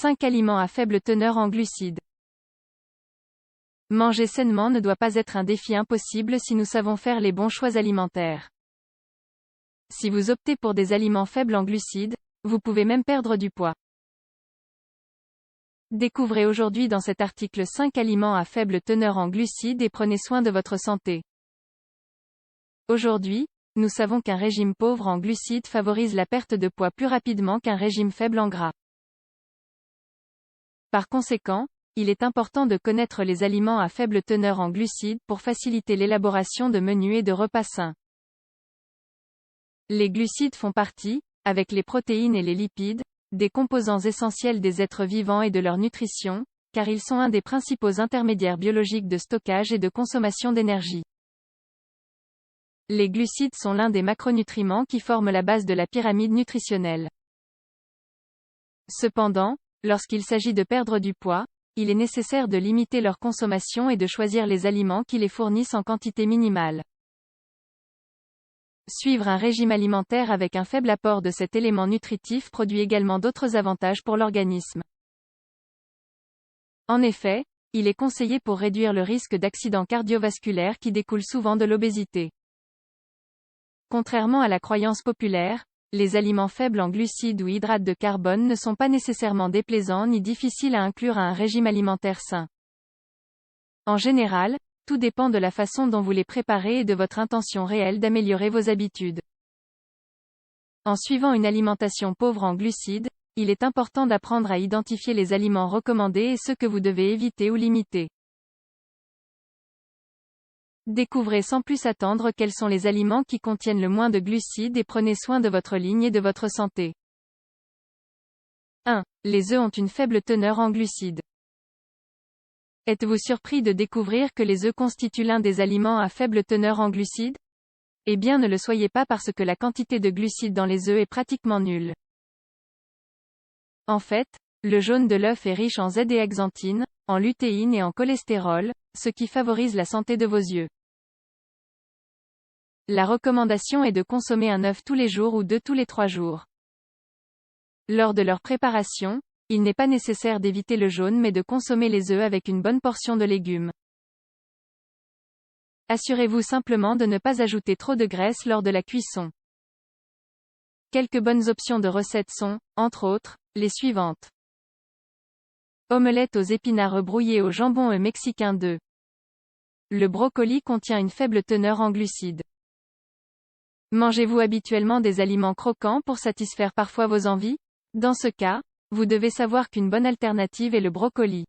5 aliments à faible teneur en glucides. Manger sainement ne doit pas être un défi impossible si nous savons faire les bons choix alimentaires. Si vous optez pour des aliments faibles en glucides, vous pouvez même perdre du poids. Découvrez aujourd'hui dans cet article 5 aliments à faible teneur en glucides et prenez soin de votre santé. Aujourd'hui, nous savons qu'un régime pauvre en glucides favorise la perte de poids plus rapidement qu'un régime faible en gras. Par conséquent, il est important de connaître les aliments à faible teneur en glucides pour faciliter l'élaboration de menus et de repas sains. Les glucides font partie, avec les protéines et les lipides, des composants essentiels des êtres vivants et de leur nutrition, car ils sont un des principaux intermédiaires biologiques de stockage et de consommation d'énergie. Les glucides sont l'un des macronutriments qui forment la base de la pyramide nutritionnelle. Cependant, lorsqu'il s'agit de perdre du poids, il est nécessaire de limiter leur consommation et de choisir les aliments qui les fournissent en quantité minimale. Suivre un régime alimentaire avec un faible apport de cet élément nutritif produit également d'autres avantages pour l'organisme. En effet, il est conseillé pour réduire le risque d'accidents cardiovasculaires qui découlent souvent de l'obésité. Contrairement à la croyance populaire, les aliments faibles en glucides ou hydrates de carbone ne sont pas nécessairement déplaisants ni difficiles à inclure à un régime alimentaire sain. En général, tout dépend de la façon dont vous les préparez et de votre intention réelle d'améliorer vos habitudes. En suivant une alimentation pauvre en glucides, il est important d'apprendre à identifier les aliments recommandés et ceux que vous devez éviter ou limiter. Découvrez sans plus attendre quels sont les aliments qui contiennent le moins de glucides et prenez soin de votre ligne et de votre santé. 1. Les œufs ont une faible teneur en glucides. Êtes-vous surpris de découvrir que les œufs constituent l'un des aliments à faible teneur en glucides? Eh bien ne le soyez pas parce que la quantité de glucides dans les œufs est pratiquement nulle. En fait, le jaune de l'œuf est riche en zéaxanthine, en lutéine et en cholestérol, ce qui favorise la santé de vos yeux. La recommandation est de consommer un œuf tous les jours ou 2 tous les 3 jours. Lors de leur préparation, il n'est pas nécessaire d'éviter le jaune mais de consommer les œufs avec une bonne portion de légumes. Assurez-vous simplement de ne pas ajouter trop de graisse lors de la cuisson. Quelques bonnes options de recettes sont, entre autres, les suivantes. Omelette aux épinards brouillés au jambon mexicain 2. Le brocoli contient une faible teneur en glucides. Mangez-vous habituellement des aliments croquants pour satisfaire parfois vos envies? Dans ce cas, vous devez savoir qu'une bonne alternative est le brocoli.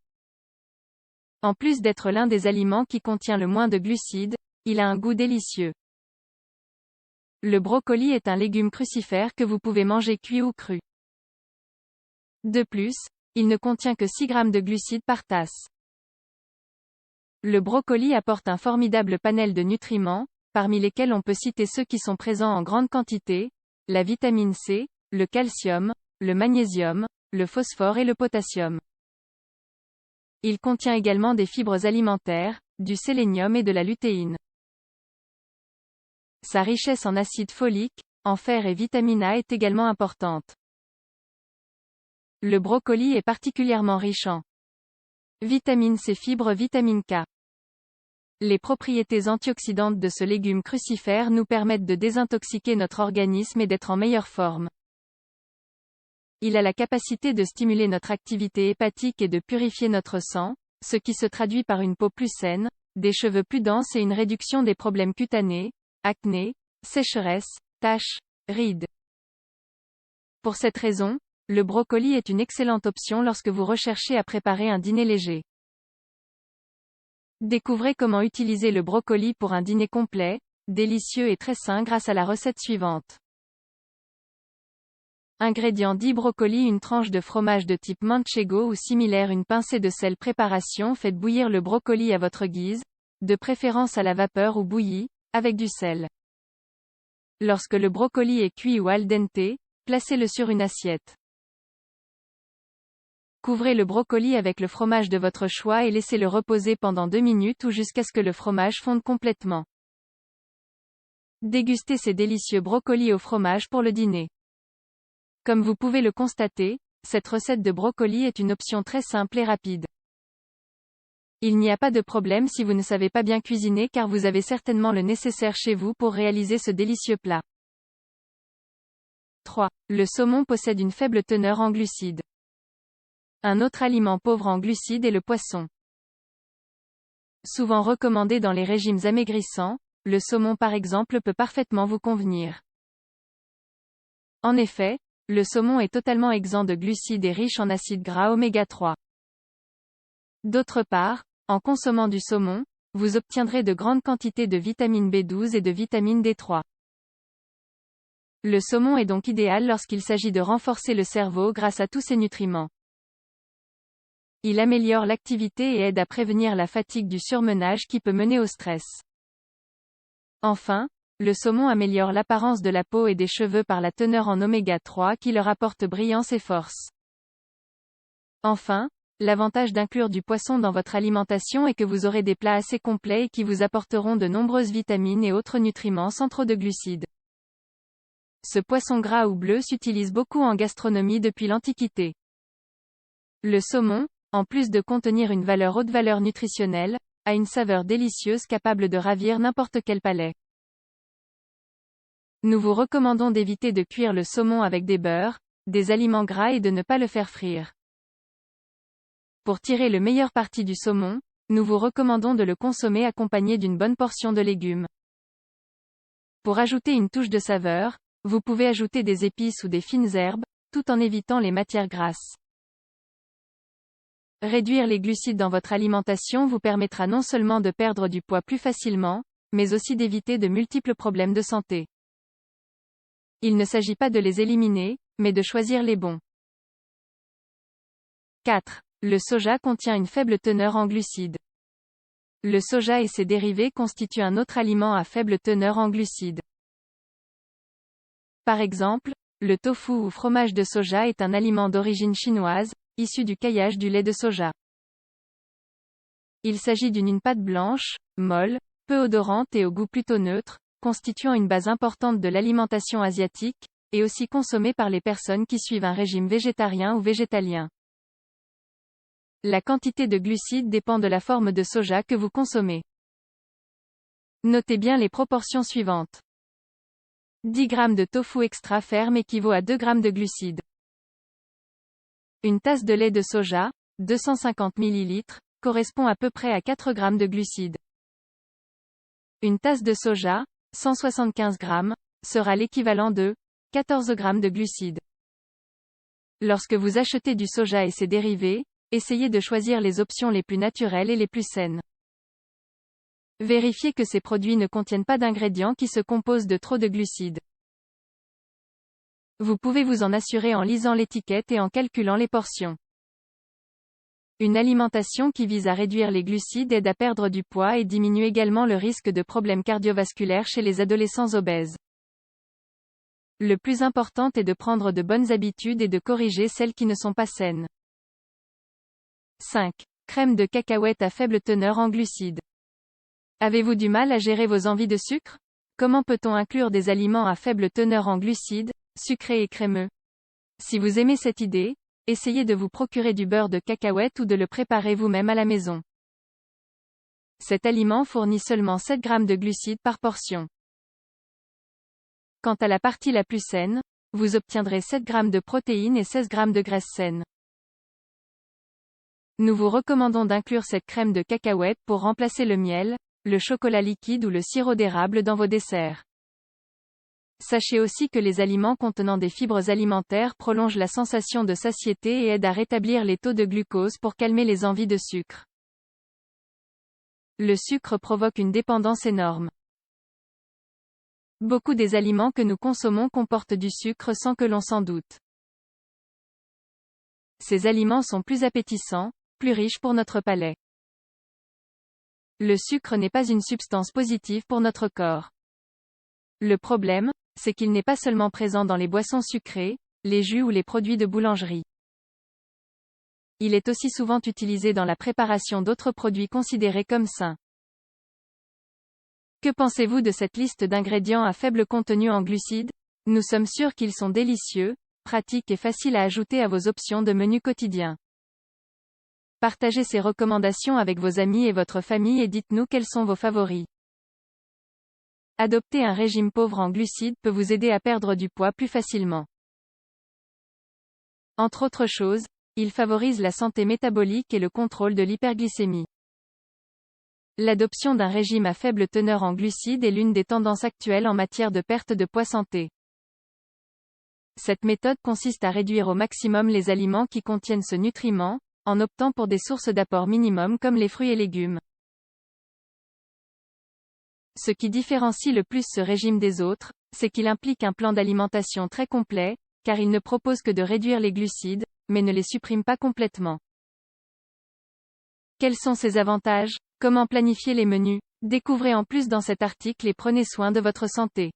En plus d'être l'un des aliments qui contient le moins de glucides, il a un goût délicieux. Le brocoli est un légume crucifère que vous pouvez manger cuit ou cru. De plus, il ne contient que 6 grammes de glucides par tasse. Le brocoli apporte un formidable panel de nutriments, parmi lesquels on peut citer ceux qui sont présents en grande quantité, la vitamine C, le calcium, le magnésium, le phosphore et le potassium. Il contient également des fibres alimentaires, du sélénium et de la lutéine. Sa richesse en acide folique, en fer et vitamine A est également importante. Le brocoli est particulièrement riche en vitamine C, fibres, vitamine K. Les propriétés antioxydantes de ce légume crucifère nous permettent de désintoxiquer notre organisme et d'être en meilleure forme. Il a la capacité de stimuler notre activité hépatique et de purifier notre sang, ce qui se traduit par une peau plus saine, des cheveux plus denses et une réduction des problèmes cutanés, acné, sécheresse, taches, rides. Pour cette raison, le brocoli est une excellente option lorsque vous recherchez à préparer un dîner léger. Découvrez comment utiliser le brocoli pour un dîner complet, délicieux et très sain grâce à la recette suivante. Ingrédients 10 brocoli, une tranche de fromage de type manchego ou similaire, une pincée de sel. Préparation: faites bouillir le brocoli à votre guise, de préférence à la vapeur ou bouilli, avec du sel. Lorsque le brocoli est cuit ou al dente, placez-le sur une assiette. Couvrez le brocoli avec le fromage de votre choix et laissez-le reposer pendant 2 minutes ou jusqu'à ce que le fromage fonde complètement. Dégustez ces délicieux brocolis au fromage pour le dîner. Comme vous pouvez le constater, cette recette de brocoli est une option très simple et rapide. Il n'y a pas de problème si vous ne savez pas bien cuisiner car vous avez certainement le nécessaire chez vous pour réaliser ce délicieux plat. 3. Le saumon possède une faible teneur en glucides. Un autre aliment pauvre en glucides est le poisson. Souvent recommandé dans les régimes amaigrissants, le saumon par exemple peut parfaitement vous convenir. En effet, le saumon est totalement exempt de glucides et riche en acides gras oméga 3. D'autre part, en consommant du saumon, vous obtiendrez de grandes quantités de vitamine B12 et de vitamine D3. Le saumon est donc idéal lorsqu'il s'agit de renforcer le cerveau grâce à tous ces nutriments. Il améliore l'activité et aide à prévenir la fatigue du surmenage qui peut mener au stress. Enfin, le saumon améliore l'apparence de la peau et des cheveux par la teneur en oméga 3 qui leur apporte brillance et force. Enfin, l'avantage d'inclure du poisson dans votre alimentation est que vous aurez des plats assez complets et qui vous apporteront de nombreuses vitamines et autres nutriments sans trop de glucides. Ce poisson gras ou bleu s'utilise beaucoup en gastronomie depuis l'Antiquité. Le saumon, en plus de contenir une haute valeur nutritionnelle, a une saveur délicieuse capable de ravir n'importe quel palais. Nous vous recommandons d'éviter de cuire le saumon avec des beurres, des aliments gras et de ne pas le faire frire. Pour tirer le meilleur parti du saumon, nous vous recommandons de le consommer accompagné d'une bonne portion de légumes. Pour ajouter une touche de saveur, vous pouvez ajouter des épices ou des fines herbes, tout en évitant les matières grasses. Réduire les glucides dans votre alimentation vous permettra non seulement de perdre du poids plus facilement, mais aussi d'éviter de multiples problèmes de santé. Il ne s'agit pas de les éliminer, mais de choisir les bons. 4. Le soja contient une faible teneur en glucides. Le soja et ses dérivés constituent un autre aliment à faible teneur en glucides. Par exemple, le tofu ou fromage de soja est un aliment d'origine chinoise, issu du caillage du lait de soja. Il s'agit d'une pâte blanche, molle, peu odorante et au goût plutôt neutre, constituant une base importante de l'alimentation asiatique, et aussi consommée par les personnes qui suivent un régime végétarien ou végétalien. La quantité de glucides dépend de la forme de soja que vous consommez. Notez bien les proportions suivantes. 10 g de tofu extra ferme équivaut à 2 g de glucides. Une tasse de lait de soja, 250 ml, correspond à peu près à 4 g de glucides. Une tasse de soja, 175 g, sera l'équivalent de 14 g de glucides. Lorsque vous achetez du soja et ses dérivés, essayez de choisir les options les plus naturelles et les plus saines. Vérifiez que ces produits ne contiennent pas d'ingrédients qui se composent de trop de glucides. Vous pouvez vous en assurer en lisant l'étiquette et en calculant les portions. Une alimentation qui vise à réduire les glucides aide à perdre du poids et diminue également le risque de problèmes cardiovasculaires chez les adolescents obèses. Le plus important est de prendre de bonnes habitudes et de corriger celles qui ne sont pas saines. 5. Crème de cacahuète à faible teneur en glucides. Avez-vous du mal à gérer vos envies de sucre? Comment peut-on inclure des aliments à faible teneur en glucides, sucrés et crémeux? Si vous aimez cette idée, essayez de vous procurer du beurre de cacahuète ou de le préparer vous-même à la maison. Cet aliment fournit seulement 7 g de glucides par portion. Quant à la partie la plus saine, vous obtiendrez 7 g de protéines et 16 g de graisse saine. Nous vous recommandons d'inclure cette crème de cacahuète pour remplacer le miel, le chocolat liquide ou le sirop d'érable dans vos desserts. Sachez aussi que les aliments contenant des fibres alimentaires prolongent la sensation de satiété et aident à rétablir les taux de glucose pour calmer les envies de sucre. Le sucre provoque une dépendance énorme. Beaucoup des aliments que nous consommons comportent du sucre sans que l'on s'en doute. Ces aliments sont plus appétissants, plus riches pour notre palais. Le sucre n'est pas une substance positive pour notre corps. Le problème, c'est qu'il n'est pas seulement présent dans les boissons sucrées, les jus ou les produits de boulangerie. Il est aussi souvent utilisé dans la préparation d'autres produits considérés comme sains. Que pensez-vous de cette liste d'ingrédients à faible contenu en glucides? Nous sommes sûrs qu'ils sont délicieux, pratique et facile à ajouter à vos options de menu quotidien. Partagez ces recommandations avec vos amis et votre famille et dites-nous quels sont vos favoris. Adopter un régime pauvre en glucides peut vous aider à perdre du poids plus facilement. Entre autres choses, il favorise la santé métabolique et le contrôle de l'hyperglycémie. L'adoption d'un régime à faible teneur en glucides est l'une des tendances actuelles en matière de perte de poids santé. Cette méthode consiste à réduire au maximum les aliments qui contiennent ce nutriment, en optant pour des sources d'apport minimum comme les fruits et légumes. Ce qui différencie le plus ce régime des autres, c'est qu'il implique un plan d'alimentation très complet, car il ne propose que de réduire les glucides, mais ne les supprime pas complètement. Quels sont ses avantages? Comment planifier les menus? Découvrez en plus dans cet article et prenez soin de votre santé.